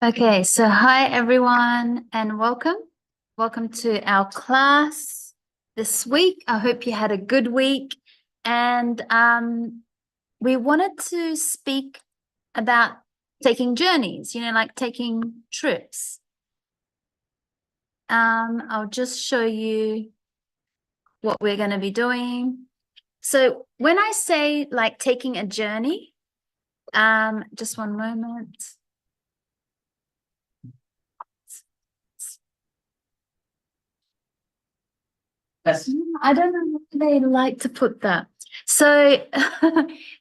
Okay, so hi everyone and welcome. Welcome to our class this week. I hope you had a good week. And we wanted to speak about taking journeys, like taking trips. I'll just show you what we're going to be doing. So when I say like taking a journey, just one moment. I don't know how they like to put that. So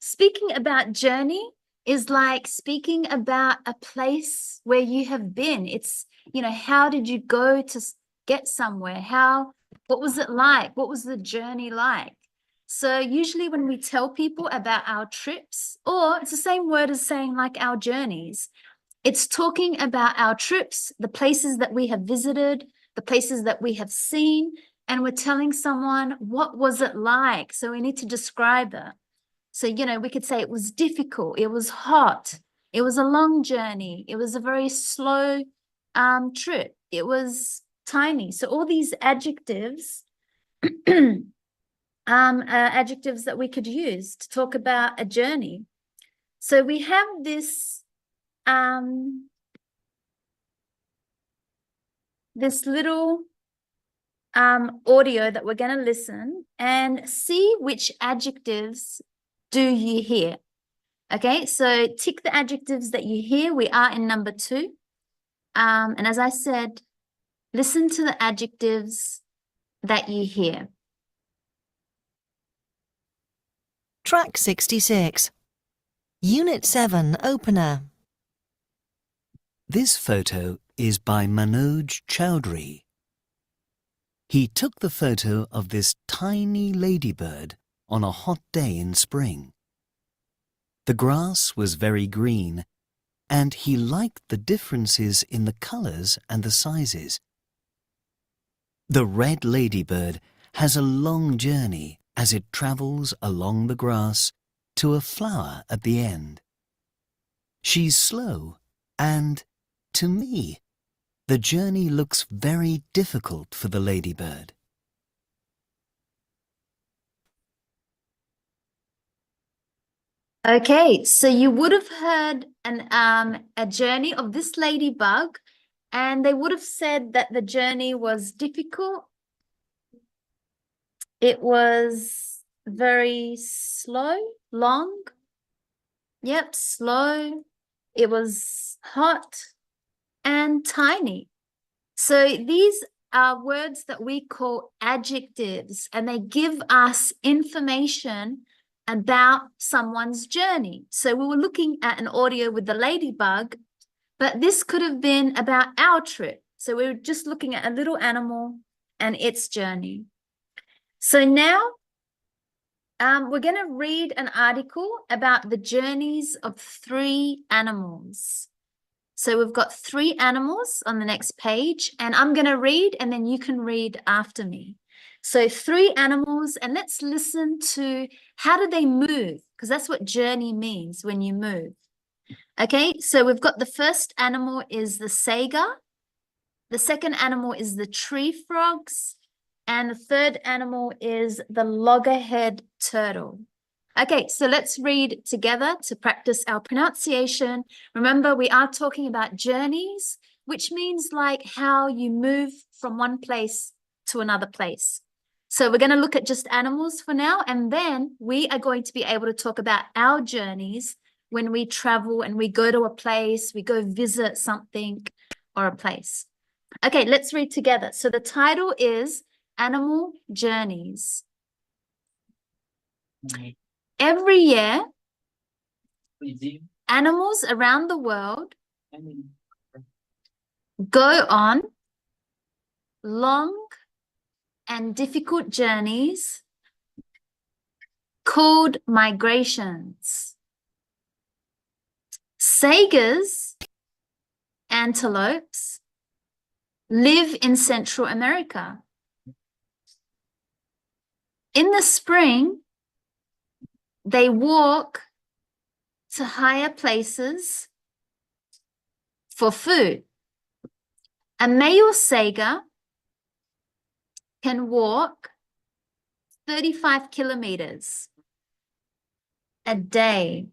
speaking about journey is like speaking about a place where you have been. It's, how did you go to get somewhere? What was it like? What was the journey like? So usually when we tell people about our trips, or it's the same word as saying like our journeys, it's talking about our trips, the places that we have visited, the places that we have seen, and we're telling someone, what was it like? So we need to describe it. So, we could say it was difficult, it was hot, it was a long journey, it was a very slow trip, it was tiny. So all these adjectives, adjectives that we could use to talk about a journey. So we have this little audio that we're going to listen and see which adjectives do you hear. Okay, so tick the adjectives that you hear. We are in number 2. And as I said, listen to the adjectives that you hear. Track 66. Unit 7 Opener. This photo is by Manoj Chowdhury. He took the photo of this tiny ladybird on a hot day in spring. The grass was very green, and he liked the differences in the colors and the sizes. The red ladybird has a long journey as it travels along the grass to a flower at the end. She's slow, and, to me, the journey looks very difficult for the ladybird. Okay, so you would have heard a journey of this ladybug, and they would have said that the journey was difficult. It was very slow, long. Yep, slow. It was hot and tiny. So these are words that we call adjectives, and they give us information about someone's journey. So we were looking at an audio with the ladybug, but this could have been about our trip. So we were just looking at a little animal and its journey. So now we're going to read an article about the journeys of 3 animals. So we've got 3 animals on the next page, and I'm going to read and then you can read after me. So 3 animals, and let's listen to how do they move, because that's what journey means, when you move. Okay, so we've got the first animal is the saiga, the second animal is the tree frogs, and the third animal is the loggerhead turtle. Okay, so let's read together to practice our pronunciation. Remember, we are talking about journeys, which means like how you move from one place to another place. So we're going to look at just animals for now, and then we are going to be able to talk about our journeys when we travel and we go to a place, we go visit something or a place. Okay, let's read together. So the title is Animal Journeys. Every year, animals around the world go on long and difficult journeys called migrations. Sagas, antelopes, live in Central America. In the spring, they walk to higher places for food. A male sager can walk 35 kilometers a day,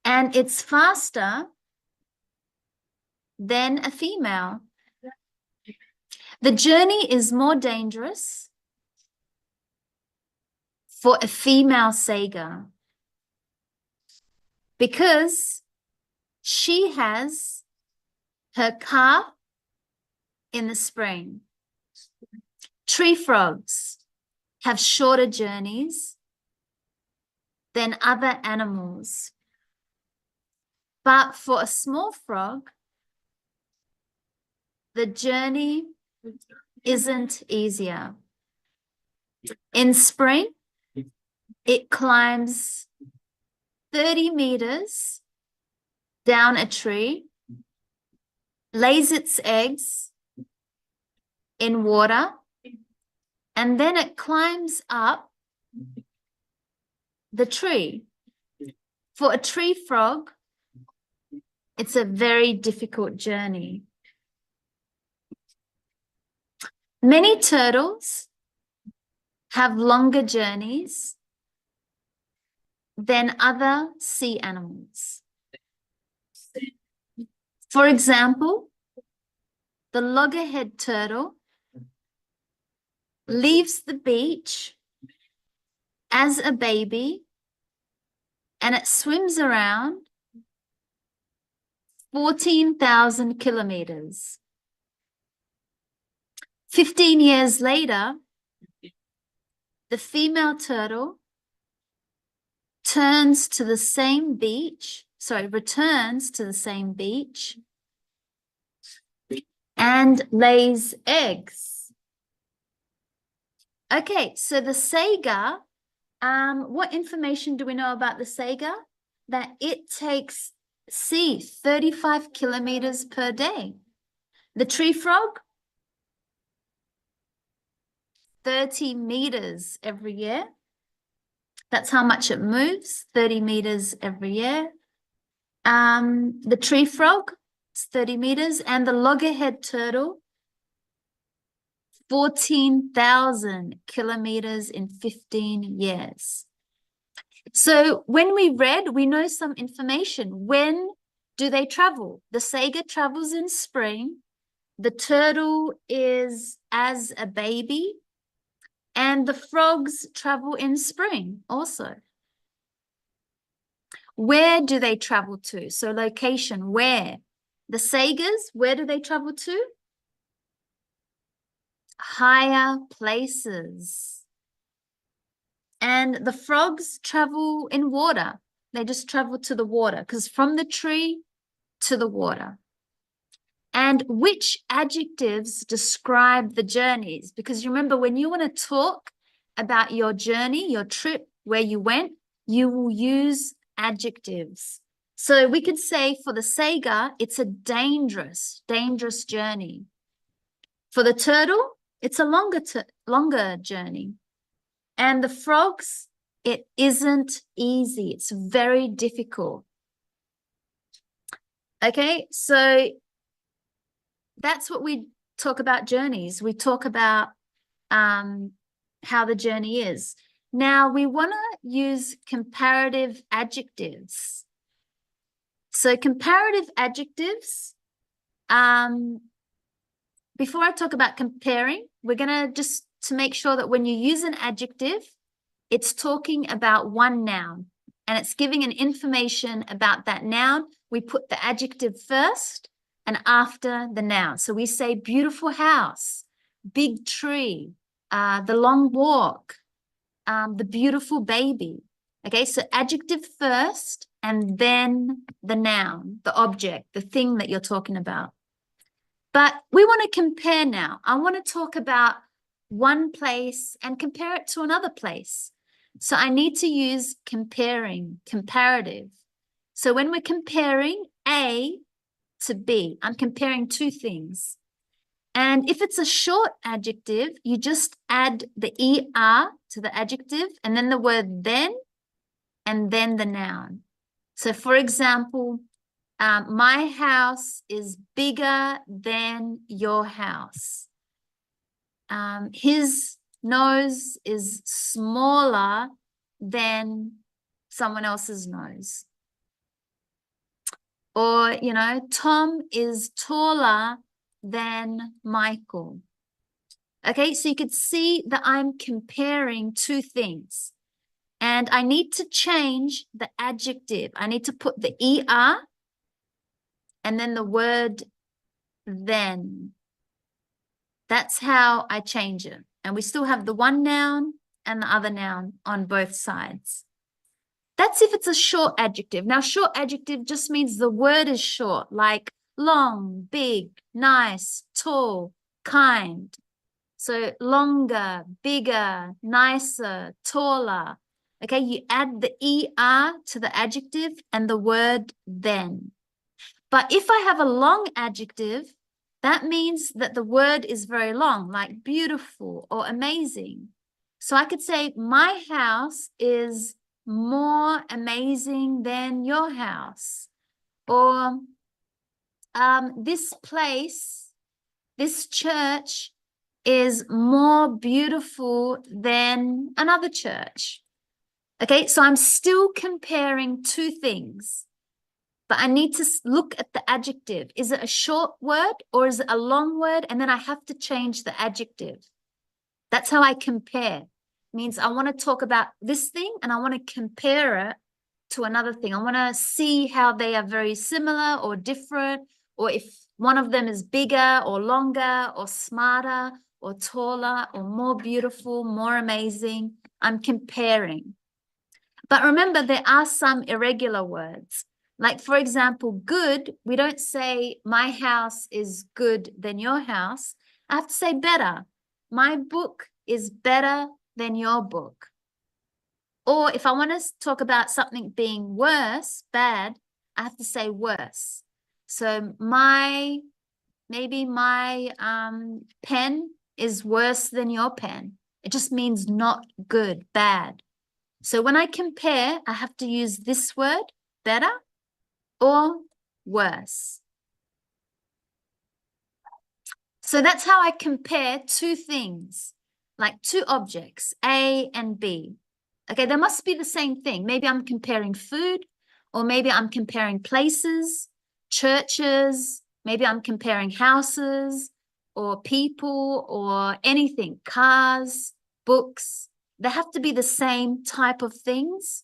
and it's faster than a female. The journey is more dangerous for a female sager because she has her calf in the spring. Tree frogs have shorter journeys than other animals. But for a small frog, the journey isn't easier. In spring, it climbs 30 meters down a tree, lays its eggs in water, and then it climbs up the tree. For a tree frog, it's a very difficult journey. Many turtles have longer journeys than other sea animals. For example, the loggerhead turtle leaves the beach as a baby and it swims around 14,000 kilometers. 15 years later, the female turtle returns to the same beach and lays eggs. Okay, so the sager, what information do we know about the sager? That it takes 35 kilometers per day. The tree frog, 30 meters every year. That's how much it moves, 30 meters every year. The tree frog is 30 meters, and the loggerhead turtle, 14,000 kilometers in 15 years. So when we read, we know some information. When do they travel? The sager travels in spring. The turtle is as a baby. And the frogs travel in spring also. Where do they travel to? So location, where? The sagers, where do they travel to? Higher places. And the frogs travel in water. They just travel to the water because from the tree to the water. And which adjectives describe the journeys? Because you remember, when you want to talk about your journey, your trip, where you went, you will use adjectives. So we could say for the sager, it's a dangerous journey. For the turtle, it's a longer journey. And the frogs, it isn't easy. It's very difficult. Okay, so that's what we talk about journeys. We talk about how the journey is. Now, we want to use comparative adjectives. So comparative adjectives, before I talk about comparing, we're going to just to make sure that when you use an adjective, it's talking about one noun and it's giving an information about that noun. We put the adjective first and after the noun. So we say beautiful house, big tree, the long walk, the beautiful baby. Okay, so adjective first and then the noun, the object, the thing that you're talking about. But we want to compare now. I want to talk about one place and compare it to another place. So I need to use comparing, comparative. So when we're comparing A to B, I'm comparing two things. And if it's a short adjective, you just add the ER to the adjective and then the word then and then the noun. So for example, My house is bigger than your house. His nose is smaller than someone else's nose. Or, you know, Tom is taller than Michael. Okay, so you could see that I'm comparing two things. And I need to change the adjective. I need to put the ER and then the word then. That's how I change it. And we still have the one noun and the other noun on both sides. That's if it's a short adjective. Now, short adjective just means the word is short, like long, big, nice, tall, kind. So longer, bigger, nicer, taller. Okay, you add the ER to the adjective and the word then. But if I have a long adjective, that means that the word is very long, like beautiful or amazing. So I could say, my house is more amazing than your house. Or this place, this church is more beautiful than another church. Okay, so I'm still comparing two things, but I need to look at the adjective. Is it a short word or is it a long word? And then I have to change the adjective. That's how I compare. It means I want to talk about this thing and I want to compare it to another thing. I want to see how they are very similar or different, or if one of them is bigger or longer or smarter or taller or more beautiful, more amazing. I'm comparing. But remember, there are some irregular words. Like, for example, good, we don't say my house is good than your house. I have to say better. My book is better than your book. Or if I want to talk about something being worse, bad, I have to say worse. So maybe my pen is worse than your pen. It just means not good, bad. So when I compare, I have to use this word, better or worse. So that's how I compare two things, like two objects, A and B. Okay, they must be the same thing. Maybe I'm comparing food, or maybe I'm comparing places, churches, maybe I'm comparing houses or people or anything, cars, books. They have to be the same type of things.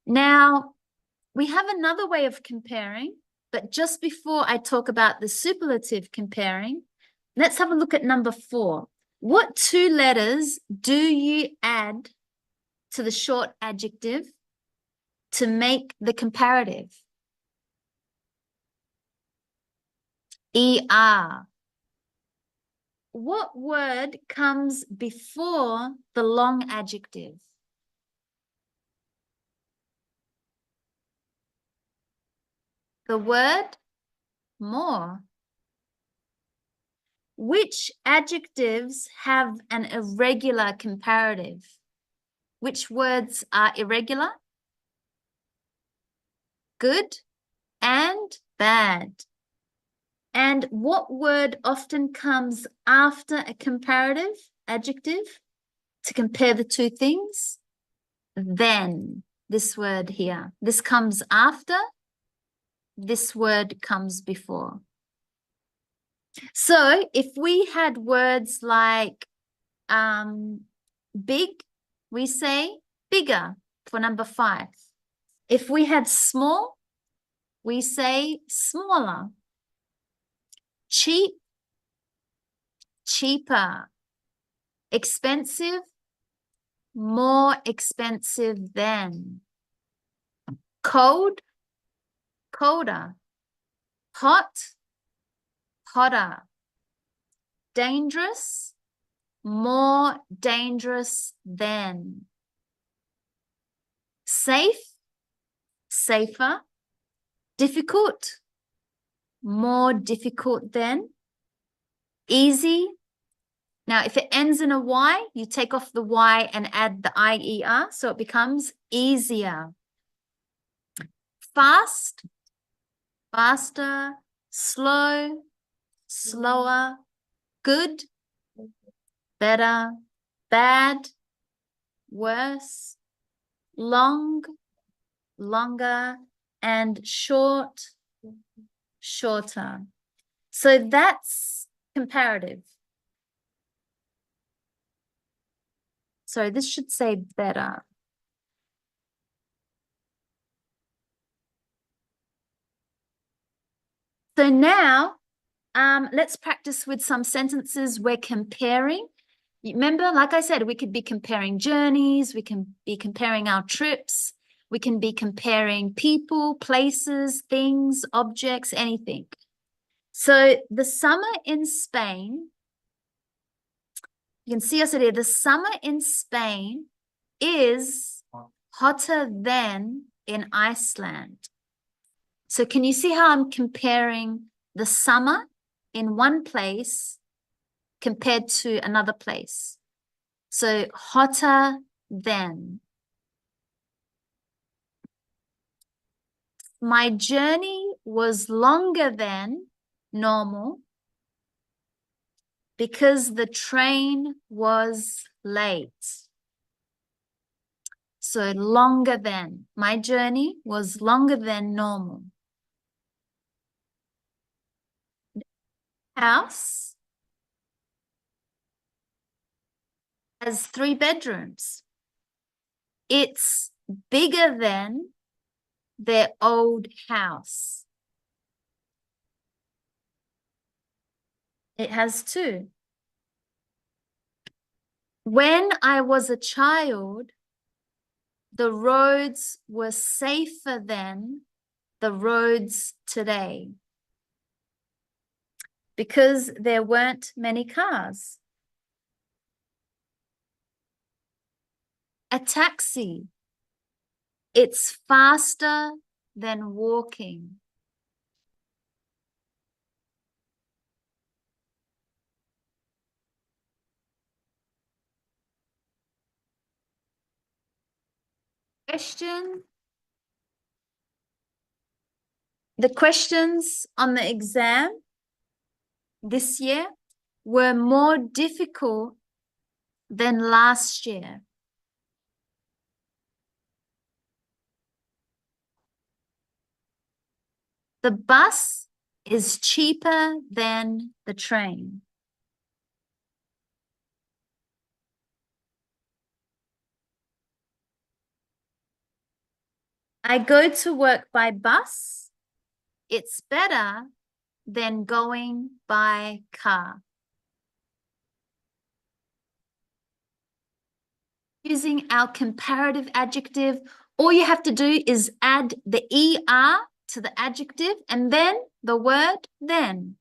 Now, we have another way of comparing, but just before I talk about the superlative comparing, let's have a look at number 4. What two letters do you add to the short adjective to make the comparative? ER. What word comes before the long adjective? The word more. Which adjectives have an irregular comparative? Which words are irregular? Good and bad. And what word often comes after a comparative adjective to compare the two things? Then, this word here. This comes after, this word comes before. So if we had words like big, we say bigger for number 5. If we had small, we say smaller. Cheap, cheaper. Expensive, more expensive than. Cold, colder. Hot, hotter. Dangerous, more dangerous than. Safe, safer. Difficult, more difficult than. Easy. Now, if it ends in a Y, you take off the Y and add the IER, so it becomes easier. fast, faster, slow, slower, good, better, bad, worse, long, longer, and short, shorter. So that's comparative. So this should say better. So now, let's practice with some sentences we're comparing. Remember, like I said, we could be comparing journeys, we can be comparing our trips, we can be comparing people, places, things, objects, anything. So the summer in Spain, you can see us here, the summer in Spain is hotter than in Iceland. So can you see how I'm comparing the summer in one place compared to another place? So hotter than. My journey was longer than normal because the train was late. So longer than. My journey was longer than normal. House has 3 bedrooms. It's bigger than their old house. It has 2. When I was a child, the roads were safer than the roads today because there weren't many cars. A taxi, it's faster than walking. Question. The questions on the exam this year were more difficult than last year. The bus is cheaper than the train. I go to work by bus. It's better than going by car. Using our comparative adjective, all you have to do is add the ER to the adjective and then the word then.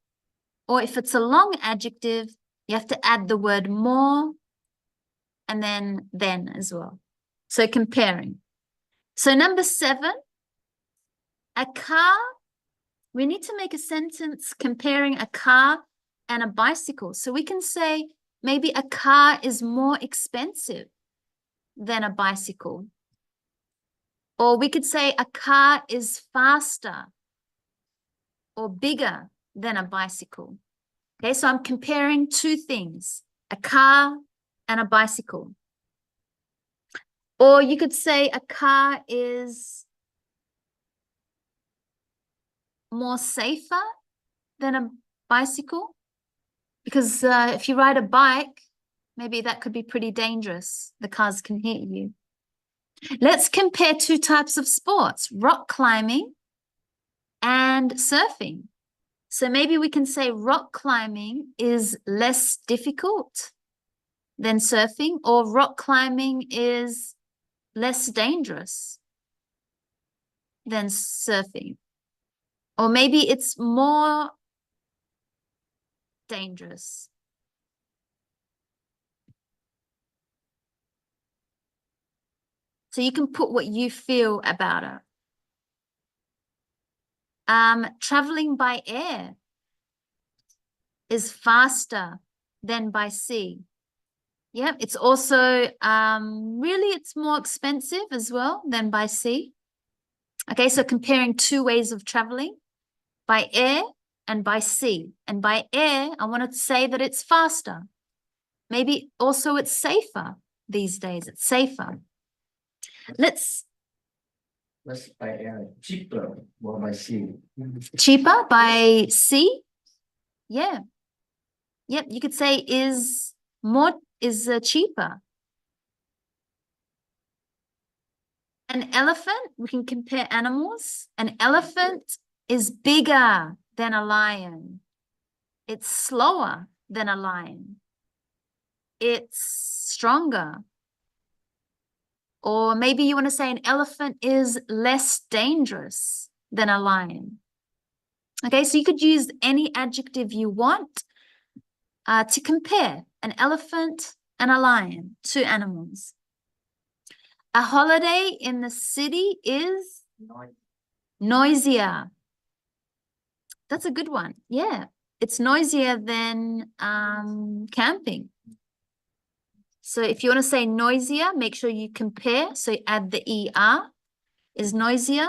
Or if it's a long adjective, you have to add the word more and then as well. So comparing. So number 7, a car. We need to make a sentence comparing a car and a bicycle. So we can say maybe a car is more expensive than a bicycle. Or we could say a car is faster or bigger than a bicycle. Okay, so I'm comparing 2 things, a car and a bicycle. Or you could say a car is more safer than a bicycle. Because if you ride a bike, maybe that could be pretty dangerous. The cars can hit you. Let's compare 2 types of sports, rock climbing and surfing. So maybe we can say rock climbing is less difficult than surfing, or rock climbing is less dangerous than surfing. Or maybe it's more dangerous. So you can put what you feel about it. Traveling by air is faster than by sea. Yeah, it's also really it's more expensive as well than by sea. Okay, so comparing two ways of traveling, by air and by sea. And by air, I want to say that it's faster. Maybe also it's safer these days. It's safer. Let's by air, cheaper or by sea. cheaper by sea. Yeah. Yep, you could say is cheaper. An elephant, we can compare animals. An elephant is bigger than a lion. It's slower than a lion. It's stronger. Or maybe you want to say an elephant is less dangerous than a lion. Okay, so you could use any adjective you want to compare an elephant and a lion, two animals. A holiday in the city is noisier. That's a good one. Yeah, it's noisier than camping. So if you want to say noisier, make sure you compare. So add the ER, is noisier.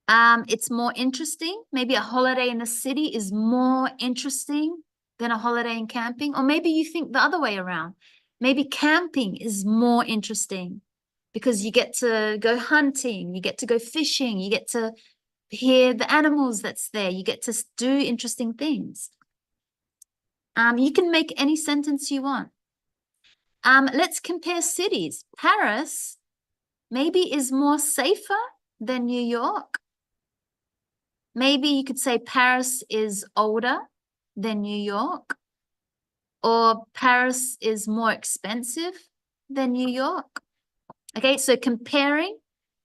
It's more interesting. Maybe a holiday in the city is more interesting than a holiday in camping. Or maybe you think the other way around. Maybe camping is more interesting because you get to go hunting, you get to go fishing, you get to hear the animals that's there, you get to do interesting things. You can make any sentence you want. Let's compare cities. Paris maybe is more safer than New York. Maybe you could say Paris is older than New York, or Paris is more expensive than New York. Okay, so comparing,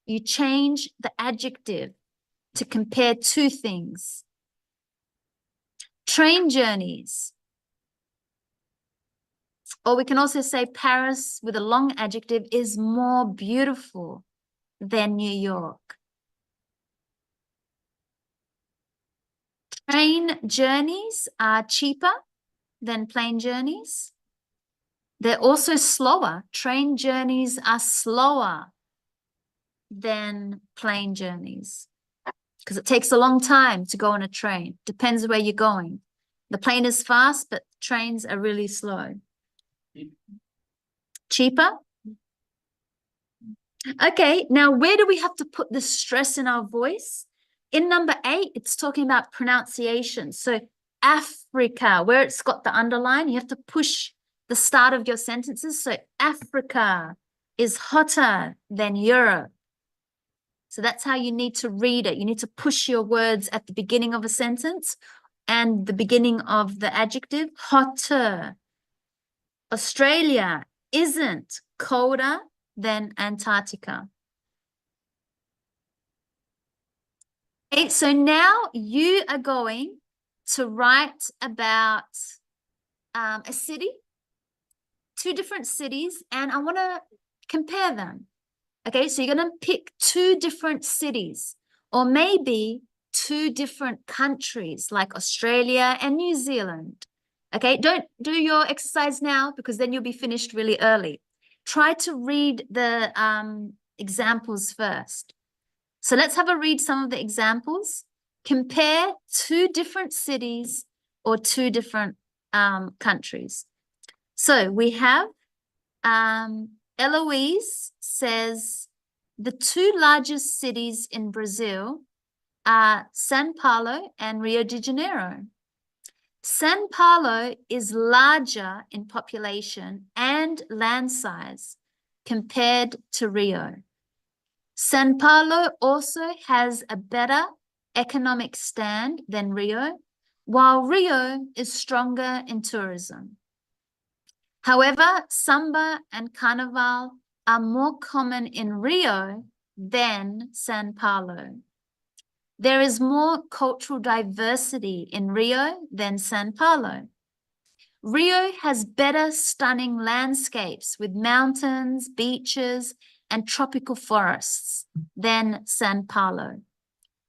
you change the adjective to compare two things. Train journeys. Or we can also say Paris with a long adjective is more beautiful than New York. Train journeys are cheaper than plane journeys. They're also slower. Train journeys are slower than plane journeys because it takes a long time to go on a train. Depends where you're going. The plane is fast, but trains are really slow. Cheaper? Okay, now where do we have to put the stress in our voice? In number 8, it's talking about pronunciation. So Africa, where it's got the underline, you have to push the start of your sentences. So Africa is hotter than Europe. So that's how you need to read it. You need to push your words at the beginning of a sentence and the beginning of the adjective, hotter. Australia isn't colder than Antarctica. Okay, so now you are going to write about a city, two different cities, and I want to compare them. Okay, so you're going to pick two different cities, or maybe two different countries like Australia and New Zealand. Okay, don't do your exercise now because then you'll be finished really early. Try to read the examples first. So let's have a read some of the examples. Compare two different cities or two different countries. So we have Eloise says the two largest cities in Brazil are São Paulo and Rio de Janeiro. São Paulo is larger in population and land size compared to Rio. São Paulo also has a better economic stand than Rio, while Rio is stronger in tourism. However, samba and carnival are more common in Rio than São Paulo. There is more cultural diversity in Rio than São Paulo. Rio has better stunning landscapes with mountains, beaches, and tropical forests than São Paulo.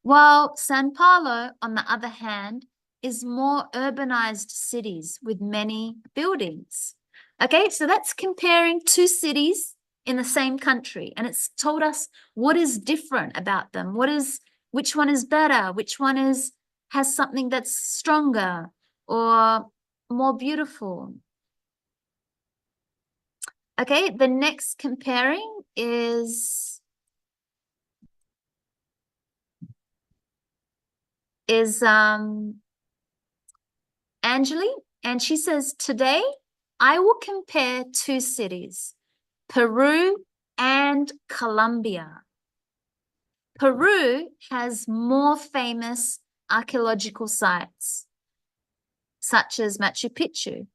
While São Paulo, on the other hand, is more urbanized cities with many buildings. Okay, so that's comparing two cities in the same country, and it's told us what is different about them. Which one is better? Which one has something that's stronger or more beautiful? Okay, the next comparing is Angeli, and she says, today I will compare two cities, Peru and Colombia. Peru has more famous archaeological sites, such as Machu Picchu,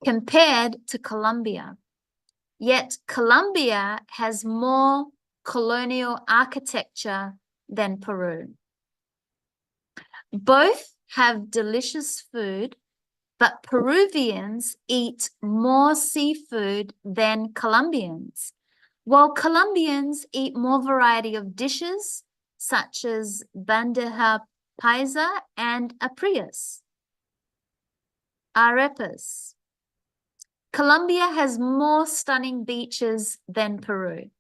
compared to Colombia. Yet Colombia has more colonial architecture than Peru. Both have delicious food, but Peruvians eat more seafood than Colombians, while Colombians eat more variety of dishes, such as bandeja paisa and arepas. Colombia has more stunning beaches than Peru.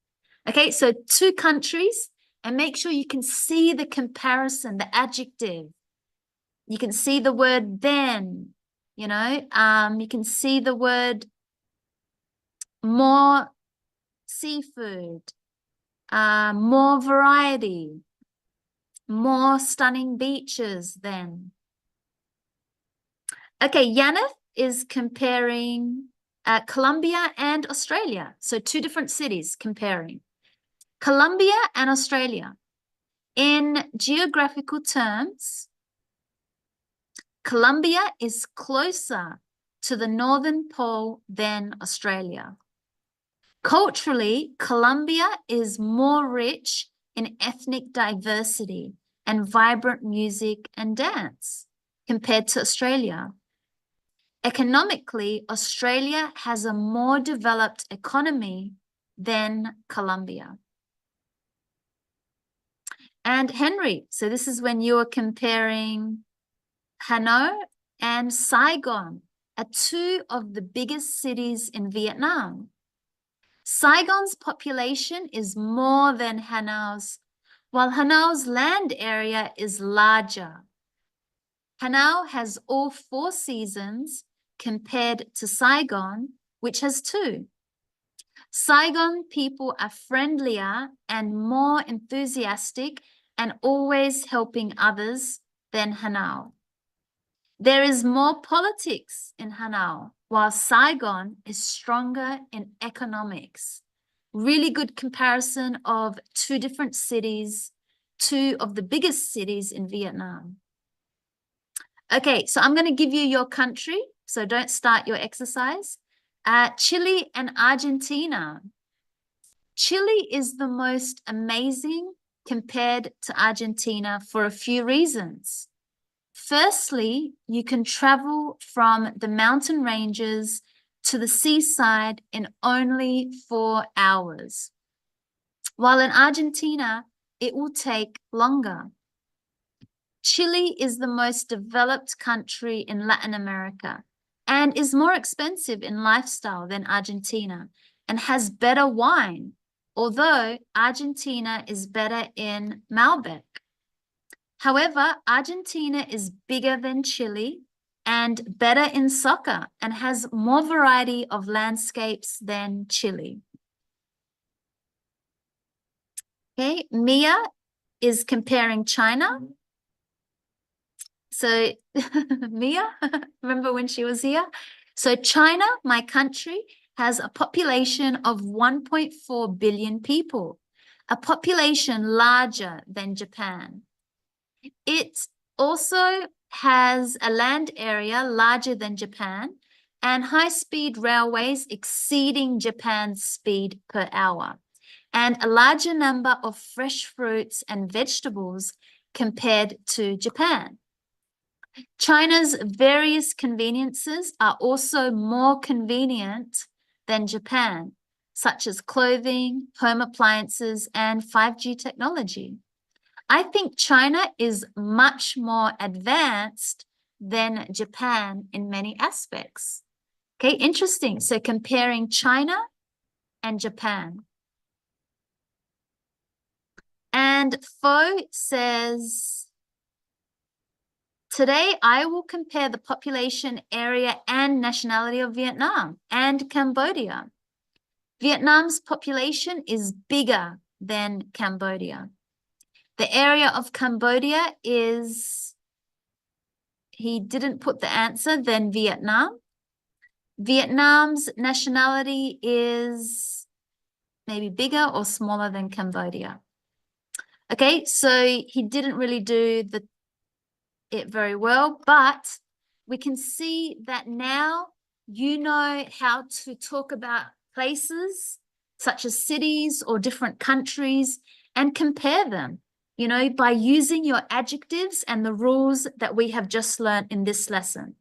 Okay, so two countries, and make sure you can see the comparison, the adjective. You can see the word then, you can see the word more seafood, more variety, more stunning beaches than. Okay, Yaneth is comparing Colombia and Australia. So two different cities comparing. Colombia and Australia. In geographical terms, Colombia is closer to the northern pole than Australia. Culturally, Colombia is more rich in ethnic diversity and vibrant music and dance compared to Australia. Economically, Australia has a more developed economy than Colombia. And Henry, so this is when you are comparing Hanoi and Saigon are two of the biggest cities in Vietnam. Saigon's population is more than Hanoi's, while Hanoi's land area is larger. Hanoi has all 4 seasons compared to Saigon, which has 2. Saigon people are friendlier and more enthusiastic and always helping others than Hanoi. There is more politics in Hanoi, while Saigon is stronger in economics. Really good comparison of 2 different cities, 2 of the biggest cities in Vietnam. Okay, so I'm going to give you your country, so don't start your exercise. Chile and Argentina. Chile is the most amazing compared to Argentina for a few reasons. Firstly, you can travel from the mountain ranges to the seaside in only 4 hours, while in Argentina, it will take longer. Chile is the most developed country in Latin America and is more expensive in lifestyle than Argentina and has better wine, although Argentina is better in Malbec. However, Argentina is bigger than Chile and better in soccer and has more variety of landscapes than Chile. Okay, Mia is comparing China. So Mia, remember when she was here? So China, my country, has a population of 1.4 billion people, a population larger than Japan. It also has a land area larger than Japan and high-speed railways exceeding Japan's speed per hour, and a larger number of fresh fruits and vegetables compared to Japan. China's various conveniences are also more convenient than Japan, such as clothing, home appliances, and 5G technology. I think China is much more advanced than Japan in many aspects. Okay, interesting. So comparing China and Japan. And Pho says, today I will compare the population, area, and nationality of Vietnam and Cambodia. Vietnam's population is bigger than Cambodia. The area of Cambodia is, he didn't put the answer, then Vietnam. Vietnam's nationality is maybe bigger or smaller than Cambodia. Okay, so he didn't really do it very well, but we can see that now you know how to talk about places such as cities or different countries and compare them, you know, by using your adjectives and the rules that we have just learned in this lesson.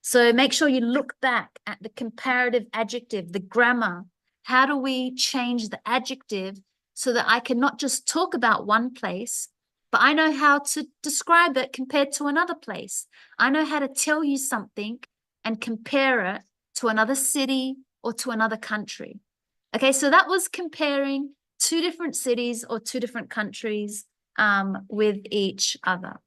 So make sure you look back at the comparative adjective, the grammar. How do we change the adjective so that I can not just talk about one place, but I know how to describe it compared to another place. I know how to tell you something and compare it to another city or to another country. Okay, so that was comparing two different cities or two different countries with each other.